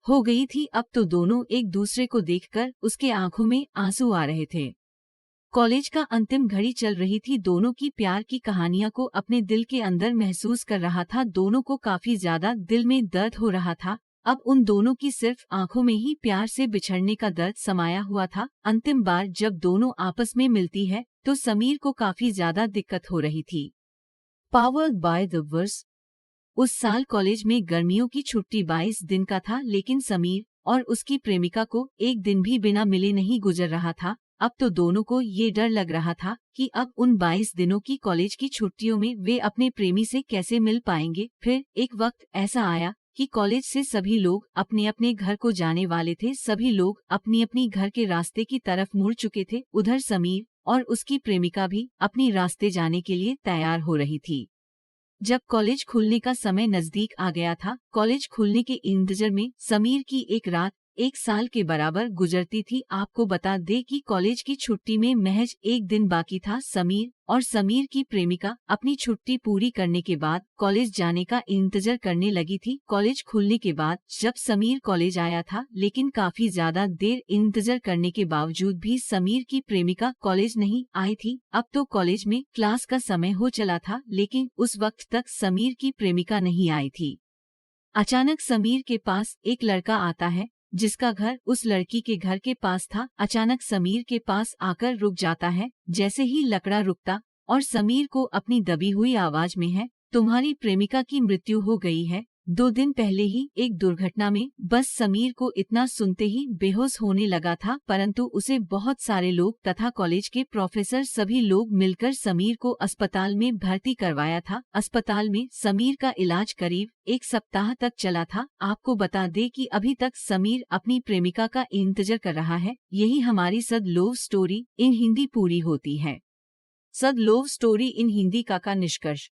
हो गई थी। अब तो दोनों एक दूसरे को देखकर उसके आंखों में आंसू आ रहे थे। कॉलेज का अंतिम घड़ी चल रही थी। दोनों की प्यार की कहानियां को अपने दिल के अंदर महसूस कर रहा था। दोनों को काफी ज्यादा दिल में दर्द हो रहा था। अब उन दोनों की सिर्फ आंखों में ही प्यार से बिछड़ने का दर्द समाया हुआ था। अंतिम बार जब दोनों आपस में मिलती है तो समीर को काफी ज्यादा दिक्कत हो रही थी। Powered by the verse. उस साल कॉलेज में गर्मियों की छुट्टी 22 दिन का था, लेकिन समीर और उसकी प्रेमिका को एक दिन भी बिना मिले नहीं गुजर रहा था। अब तो दोनों को ये डर लग रहा था कि अब उन 22 दिनों की कॉलेज की छुट्टियों में वे अपने प्रेमी से कैसे मिल पाएंगे। फिर एक वक्त ऐसा आया कि कॉलेज से सभी लोग अपने अपने घर को जाने वाले थे। सभी लोग अपनी अपनी घर के रास्ते की तरफ मुड़ चुके थे। उधर समीर और उसकी प्रेमिका भी अपनी रास्ते जाने के लिए तैयार हो रही थी। जब कॉलेज खुलने का समय नजदीक आ गया था, कॉलेज खुलने के इंतजार में समीर की एक रात 1 साल के बराबर गुजरती थी। आपको बता दे कि कॉलेज की छुट्टी में महज एक दिन बाकी था। समीर और समीर की प्रेमिका अपनी छुट्टी पूरी करने के बाद कॉलेज जाने का इंतजार करने लगी थी। कॉलेज खुलने के बाद जब समीर कॉलेज आया था, लेकिन काफी ज्यादा देर इंतजार करने के बावजूद भी समीर की प्रेमिका कॉलेज नहीं आई थी। अब तो कॉलेज में क्लास का समय हो चला था, लेकिन उस वक्त तक समीर की प्रेमिका नहीं आई थी। अचानक समीर के पास एक लड़का आता है जिसका घर उस लड़की के घर के पास था। अचानक समीर के पास आकर रुक जाता है। जैसे ही लकड़ा रुकता और समीर को अपनी दबी हुई आवाज में है, तुम्हारी प्रेमिका की मृत्यु हो गई है। 2 दिन पहले ही एक दुर्घटना में। बस समीर को इतना सुनते ही बेहोश होने लगा था, परंतु उसे बहुत सारे लोग तथा कॉलेज के प्रोफेसर सभी लोग मिलकर समीर को अस्पताल में भर्ती करवाया था। अस्पताल में समीर का इलाज करीब 1 सप्ताह तक चला था। आपको बता दे कि अभी तक समीर अपनी प्रेमिका का इंतजार कर रहा है। यही हमारी सद लव स्टोरी इन हिंदी पूरी होती है। सद लव स्टोरी इन हिंदी का निष्कर्ष।